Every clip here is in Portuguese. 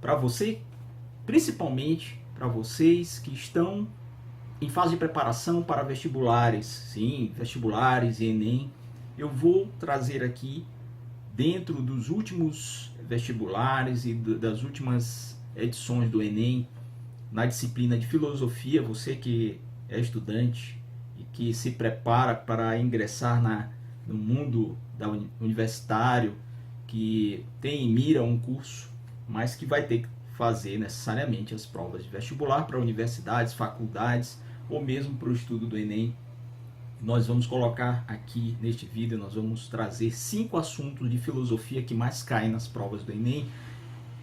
para você, principalmente para vocês que estão em fase de preparação para vestibulares, sim, vestibulares e Enem. Eu vou trazer aqui, dentro dos últimos vestibulares e das últimas edições do Enem, na disciplina de filosofia, você que é estudante e que se prepara para ingressar no mundo universitário, que tem em mira um curso, mas que vai ter que fazer necessariamente as provas de vestibular para universidades, faculdades ou mesmo para o estudo do Enem. Nós vamos colocar aqui neste vídeo, nós vamos trazer 5 assuntos de filosofia que mais caem nas provas do Enem.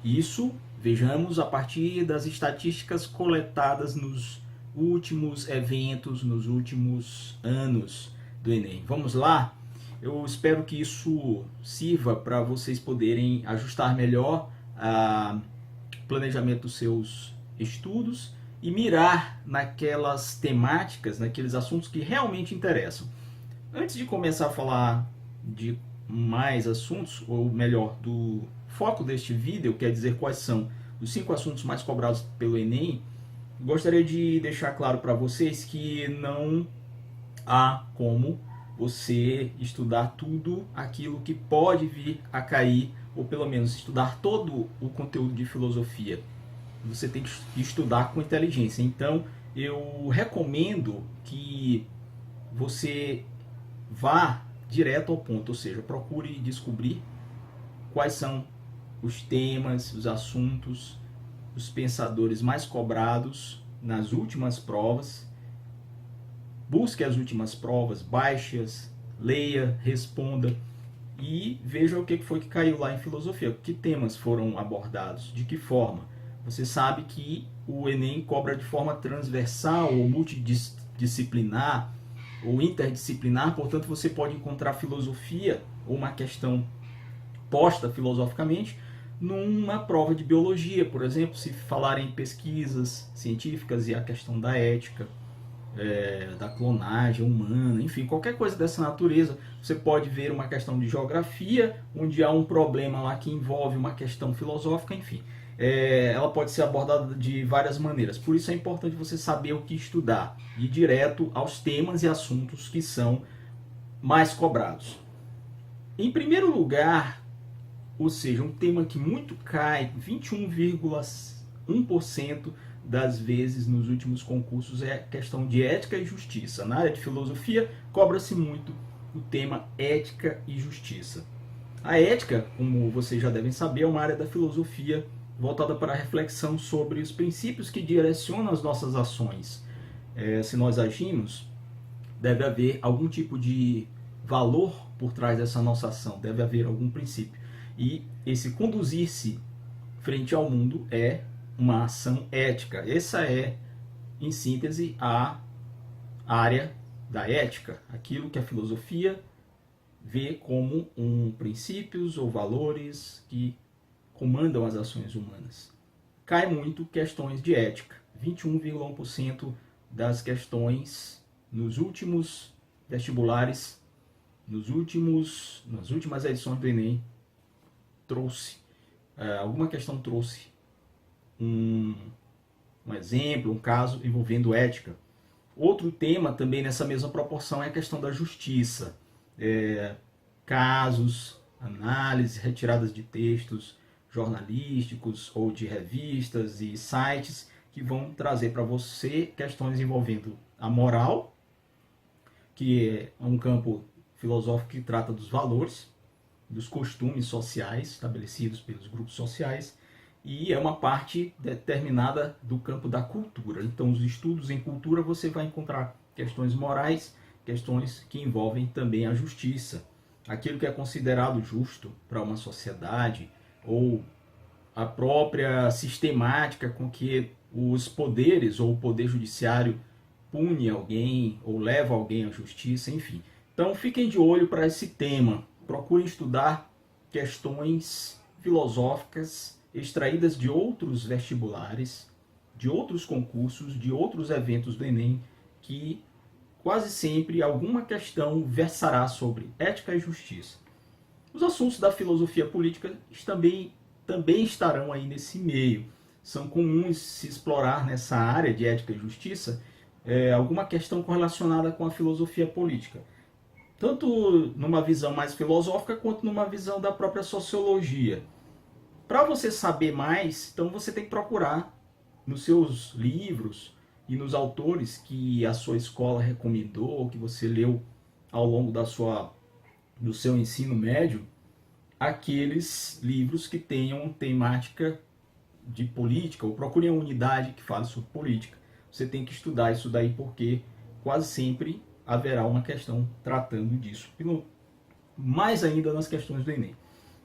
Isso, vejamos, a partir das estatísticas coletadas nos últimos eventos, nos últimos anos do Enem. Vamos lá? Eu espero que isso sirva para vocês poderem ajustar melhor o planejamento dos seus estudos e mirar naquelas temáticas, naqueles assuntos que realmente interessam. Antes de começar a falar de mais assuntos, ou melhor, do foco deste vídeo, quer dizer quais são os 5 assuntos mais cobrados pelo Enem, gostaria de deixar claro para vocês que não há como você estudar tudo aquilo que pode vir a cair, ou pelo menos estudar todo o conteúdo de filosofia. Você tem que estudar com inteligência. Então, eu recomendo que você vá direto ao ponto, ou seja, procure descobrir quais são os temas, os assuntos, os pensadores mais cobrados nas últimas provas. Busque as últimas provas, baixe-as, leia, responda e veja o que foi que caiu lá em filosofia, que temas foram abordados, de que forma. Você sabe que o Enem cobra de forma transversal ou multidisciplinar ou interdisciplinar, portanto você pode encontrar filosofia ou uma questão posta filosoficamente numa prova de biologia, por exemplo, se falar em pesquisas científicas e a questão da ética, da clonagem humana, enfim, qualquer coisa dessa natureza. Você pode ver uma questão de geografia, onde há um problema lá que envolve uma questão filosófica, enfim. Ela pode ser abordada de várias maneiras. Por isso é importante você saber o que estudar, ir direto aos temas e assuntos que são mais cobrados. Em primeiro lugar, ou seja, um tema que muito cai, 21,1% das vezes nos últimos concursos, é a questão de ética e justiça. Na área de filosofia, cobra-se muito o tema ética e justiça. A ética, como vocês já devem saber, é uma área da filosofia voltada para a reflexão sobre os princípios que direcionam as nossas ações. Se nós agimos, deve haver algum tipo de valor por trás dessa nossa ação, deve haver algum princípio. E esse conduzir-se frente ao mundo é uma ação ética. Essa é, em síntese, a área da ética, aquilo que a filosofia vê como princípios ou valores que comandam as ações humanas. Cai muito questões de ética. 21,1% das questões nos últimos vestibulares, nas últimas edições do Enem, alguma questão trouxe um exemplo, um caso envolvendo ética. Outro tema também nessa mesma proporção é a questão da justiça. Casos, análises, retiradas de textos jornalísticos ou de revistas e sites que vão trazer para você questões envolvendo a moral, que é um campo filosófico que trata dos valores, dos costumes sociais estabelecidos pelos grupos sociais, e é uma parte determinada do campo da cultura. Então, os estudos em cultura, você vai encontrar questões morais, questões que envolvem também a justiça, aquilo que é considerado justo para uma sociedade, ou a própria sistemática com que os poderes ou o poder judiciário pune alguém ou leva alguém à justiça, enfim. Então, fiquem de olho para esse tema. Procurem estudar questões filosóficas extraídas de outros vestibulares, de outros concursos, de outros eventos do Enem, que quase sempre alguma questão versará sobre ética e justiça. Os assuntos da filosofia política também também estarão aí nesse meio. São comuns se explorar nessa área de ética e justiça alguma questão correlacionada com a filosofia política. Tanto numa visão mais filosófica, quanto numa visão da própria sociologia. Para você saber mais, então você tem que procurar nos seus livros e nos autores que a sua escola recomendou, ou que você leu ao longo do seu ensino médio, aqueles livros que tenham temática de política, ou procure uma unidade que fale sobre política. Você tem que estudar isso daí, porque quase sempre haverá uma questão tratando disso, mais ainda nas questões do Enem.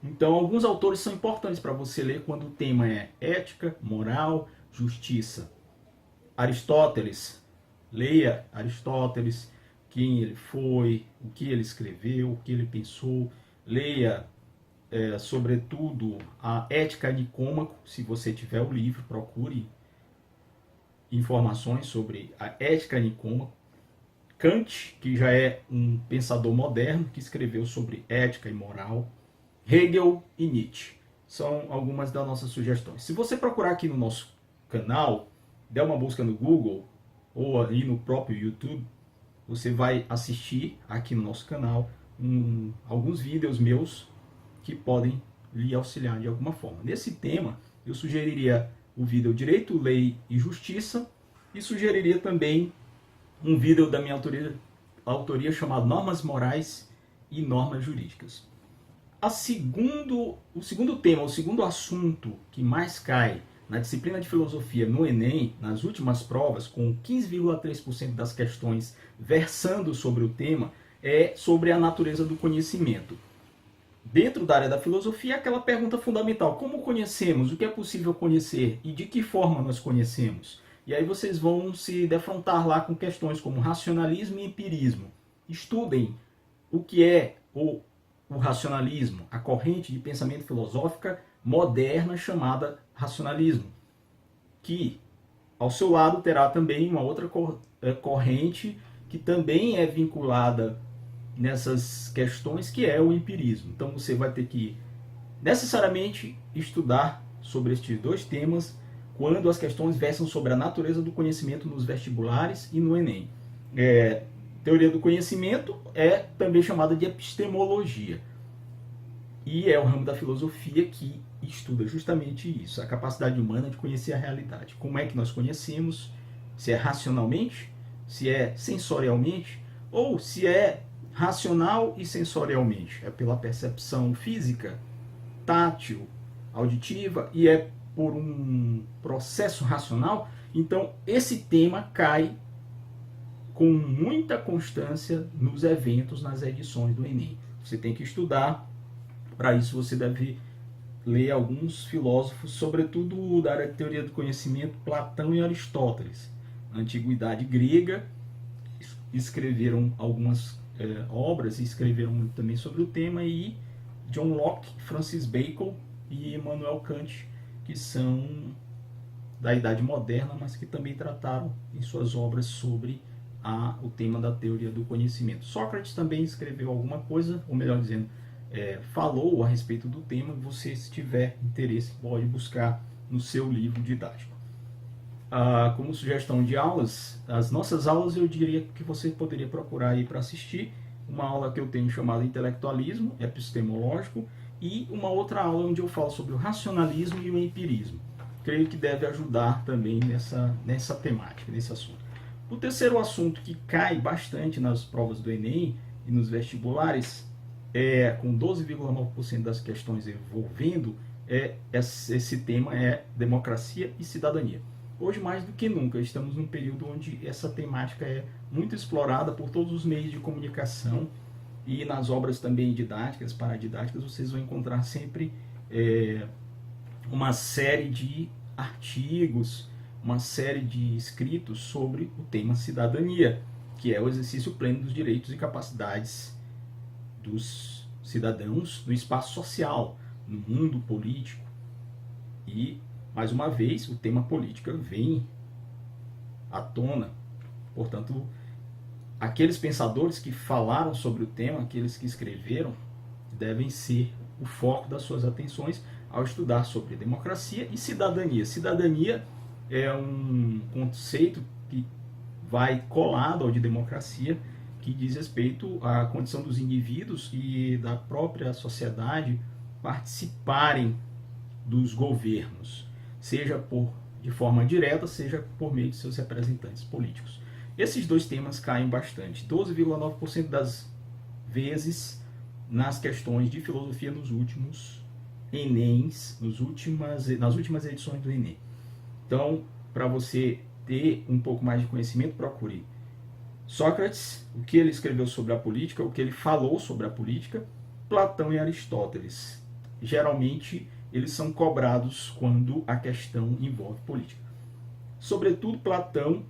Então, alguns autores são importantes para você ler quando o tema é ética, moral, justiça. Aristóteles, leia Aristóteles, quem ele foi, o que ele escreveu, o que ele pensou. Leia, sobretudo, a Ética Nicômaco. Se você tiver o livro, procure informações sobre a Ética Nicômaco. Kant, que já é um pensador moderno, que escreveu sobre ética e moral. Hegel e Nietzsche. São algumas das nossas sugestões. Se você procurar aqui no nosso canal, der uma busca no Google ou ali no próprio YouTube, você vai assistir aqui no nosso canal alguns vídeos meus que podem lhe auxiliar de alguma forma. Nesse tema, eu sugeriria o vídeo Direito, Lei e Justiça, e sugeriria também um vídeo da minha autoria chamado Normas Morais e Normas Jurídicas. O segundo assunto que mais cai na disciplina de filosofia no Enem, nas últimas provas, com 15,3% das questões versando sobre o tema, é sobre a natureza do conhecimento. Dentro da área da filosofia, aquela pergunta fundamental: como conhecemos? O que é possível conhecer? E de que forma nós conhecemos? E aí vocês vão se defrontar lá com questões como racionalismo e empirismo. Estudem o que é o racionalismo, a corrente de pensamento filosófica moderna chamada racionalismo, que ao seu lado terá também uma outra corrente que também é vinculada nessas questões, que é o empirismo. Então você vai ter que necessariamente estudar sobre estes dois temas quando as questões versam sobre a natureza do conhecimento nos vestibulares e no Enem. Teoria do conhecimento é também chamada de epistemologia. E é o ramo da filosofia que estuda justamente isso, a capacidade humana de conhecer a realidade. Como é que nós conhecemos? Se é racionalmente, se é sensorialmente, ou se é racional e sensorialmente. É pela percepção física, tátil, auditiva, e é por um processo racional. Então, esse tema cai com muita constância nos eventos, nas edições do Enem. Você tem que estudar. Para isso você deve ler alguns filósofos, sobretudo da área de teoria do conhecimento, Platão e Aristóteles. Na antiguidade grega, escreveram algumas obras e escreveram muito também sobre o tema, e John Locke, Francis Bacon e Immanuel Kant, que são da Idade Moderna, mas que também trataram em suas obras sobre o tema da teoria do conhecimento. Sócrates também escreveu alguma coisa, ou melhor dizendo, falou a respeito do tema. Você, se tiver interesse, pode buscar no seu livro didático. Como sugestão de aulas, as nossas aulas, eu diria que você poderia procurar aí para assistir uma aula que eu tenho chamada Intelectualismo Epistemológico, e uma outra aula onde eu falo sobre o racionalismo e o empirismo. Creio que deve ajudar também nessa temática, nesse assunto. O terceiro assunto que cai bastante nas provas do Enem e nos vestibulares, com 12,9% das questões envolvendo, esse tema é democracia e cidadania. Hoje, mais do que nunca, estamos num período onde essa temática é muito explorada por todos os meios de comunicação, e nas obras também didáticas, paradidáticas, vocês vão encontrar sempre uma série de artigos, uma série de escritos sobre o tema cidadania, que é o exercício pleno dos direitos e capacidades dos cidadãos no espaço social, no mundo político. E, mais uma vez, o tema política vem à tona. Portanto, aqueles pensadores que falaram sobre o tema, aqueles que escreveram, devem ser o foco das suas atenções, ao estudar sobre democracia e cidadania. Cidadania é um conceito que vai colado ao de democracia, que diz respeito à condição dos indivíduos e da própria sociedade participarem dos governos, seja de forma direta, seja por meio de seus representantes políticos. Esses dois temas caem bastante, 12,9% das vezes, nas questões de filosofia nos últimos Enems, nas últimas edições do Enem. Então, para você ter um pouco mais de conhecimento, procure Sócrates, o que ele escreveu sobre a política, o que ele falou sobre a política, Platão e Aristóteles. Geralmente, eles são cobrados quando a questão envolve política. Sobretudo Platão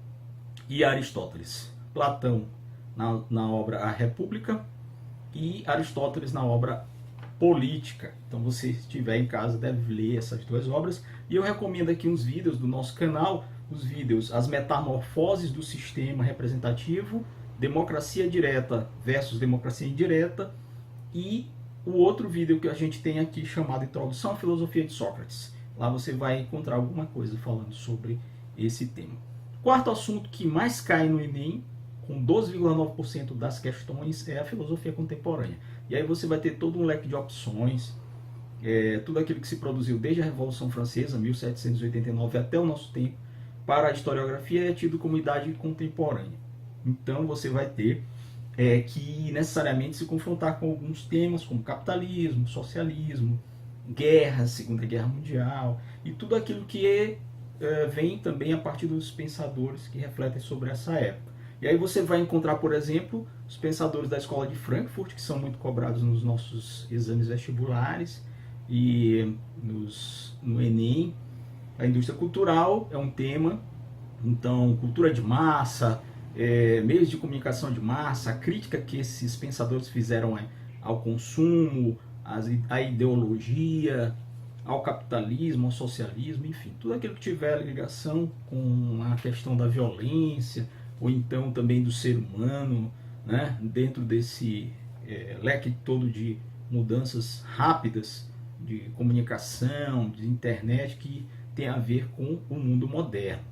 e Aristóteles. Platão na obra A República e Aristóteles na obra Política. Então, você, se estiver em casa, deve ler essas duas obras. E eu recomendo aqui uns vídeos do nosso canal, os vídeos As Metamorfoses do Sistema Representativo, Democracia Direta versus Democracia Indireta, e o outro vídeo que a gente tem aqui chamado Introdução à Filosofia de Sócrates. Lá você vai encontrar alguma coisa falando sobre esse tema. Quarto assunto que mais cai no Enem, com 12,9% das questões, é a filosofia contemporânea. E aí você vai ter todo um leque de opções, tudo aquilo que se produziu desde a Revolução Francesa, 1789, até o nosso tempo, para a historiografia é tido como idade contemporânea. Então você vai ter que necessariamente se confrontar com alguns temas como capitalismo, socialismo, guerra, Segunda Guerra Mundial e tudo aquilo que vem também a partir dos pensadores que refletem sobre essa época. E aí você vai encontrar, por exemplo, os pensadores da escola de Frankfurt, que são muito cobrados nos nossos exames vestibulares e no Enem. A indústria cultural é um tema, então cultura de massa, meios de comunicação de massa, a crítica que esses pensadores fizeram ao consumo, à ideologia, ao capitalismo, ao socialismo, enfim, tudo aquilo que tiver ligação com a questão da violência, ou então também do ser humano, né, dentro desse leque todo de mudanças rápidas de comunicação, de internet, que tem a ver com o mundo moderno,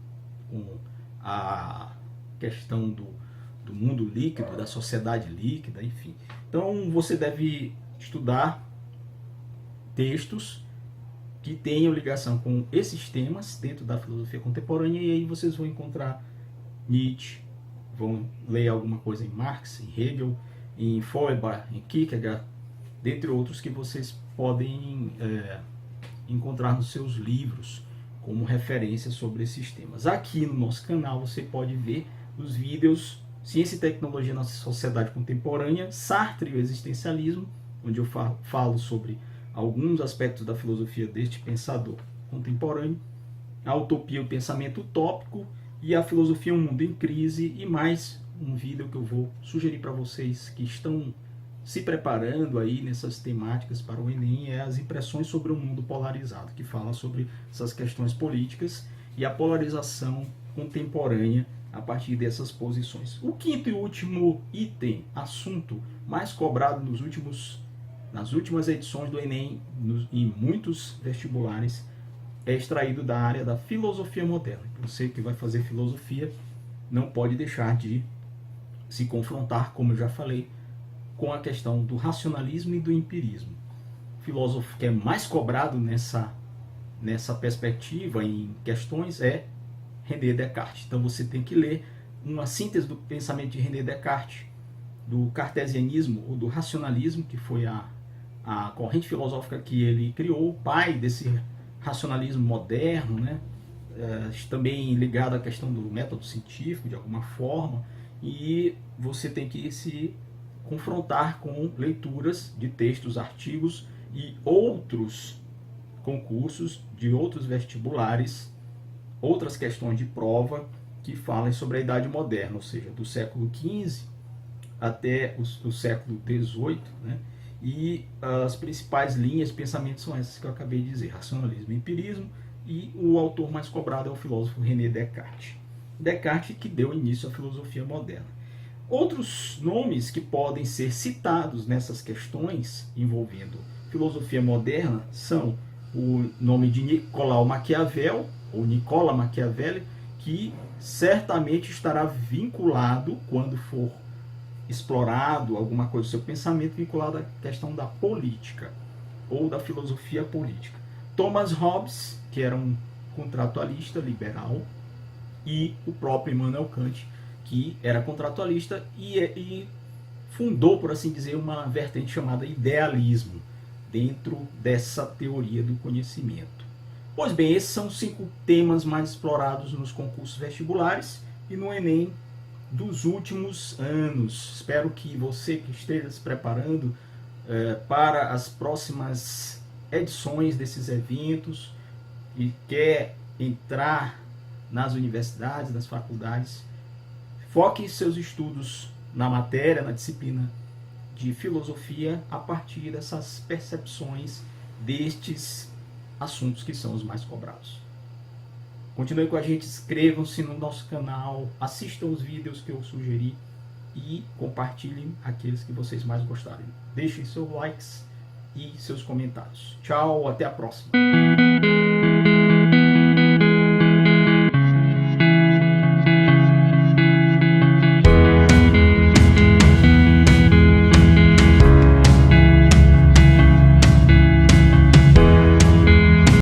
com a questão do mundo líquido, da sociedade líquida, enfim. Então você deve estudar textos que tenham ligação com esses temas dentro da filosofia contemporânea, e aí vocês vão encontrar Nietzsche, vão ler alguma coisa em Marx, em Hegel, em Feuerbach, em Kierkegaard, dentre outros que vocês podem encontrar nos seus livros como referência sobre esses temas. Aqui no nosso canal você pode ver os vídeos Ciência e Tecnologia na Sociedade Contemporânea, Sartre e o Existencialismo, onde eu falo sobre alguns aspectos da filosofia deste pensador contemporâneo, a utopia e o pensamento utópico, e a filosofia Um Mundo em Crise, e mais um vídeo que eu vou sugerir para vocês que estão se preparando aí nessas temáticas para o Enem, é as impressões sobre o mundo polarizado, que fala sobre essas questões políticas e a polarização contemporânea a partir dessas posições. O quinto e último item, assunto mais cobrado nas últimas edições do Enem e muitos vestibulares, é extraído da área da filosofia moderna. Você que vai fazer filosofia não pode deixar de se confrontar, como eu já falei, com a questão do racionalismo e do empirismo. O filósofo que é mais cobrado nessa perspectiva, em questões, é René Descartes. Então você tem que ler uma síntese do pensamento de René Descartes, do cartesianismo ou do racionalismo, que foi a corrente filosófica que ele criou, o pai desse racionalismo moderno, né? Também ligado à questão do método científico, de alguma forma, e você tem que se confrontar com leituras de textos, artigos e outros concursos de outros vestibulares, outras questões de prova que falem sobre a Idade Moderna, ou seja, do século XV até o século XVIII, né? E as principais linhas de pensamento são essas que eu acabei de dizer, racionalismo e empirismo, e o autor mais cobrado é o filósofo René Descartes. Descartes que deu início à filosofia moderna. Outros nomes que podem ser citados nessas questões envolvendo filosofia moderna são o nome de Nicolau Maquiavel, ou Nicola Maquiavelli, que certamente estará vinculado, quando for explorado alguma coisa do seu pensamento, vinculado à questão da política, ou da filosofia política. Thomas Hobbes, que era um contratualista liberal, e o próprio Immanuel Kant, que era contratualista e fundou, por assim dizer, uma vertente chamada idealismo, dentro dessa teoria do conhecimento. Pois bem, esses são os 5 temas mais explorados nos concursos vestibulares e no Enem dos últimos anos. Espero que você que esteja se preparando para as próximas edições desses eventos e quer entrar nas universidades, nas faculdades, foque seus estudos na matéria, na disciplina de filosofia, a partir dessas percepções destes assuntos que são os mais cobrados. Continue com a gente, inscrevam-se no nosso canal, assistam os vídeos que eu sugeri e compartilhem aqueles que vocês mais gostarem. Deixem seus likes e seus comentários. Tchau, até a próxima.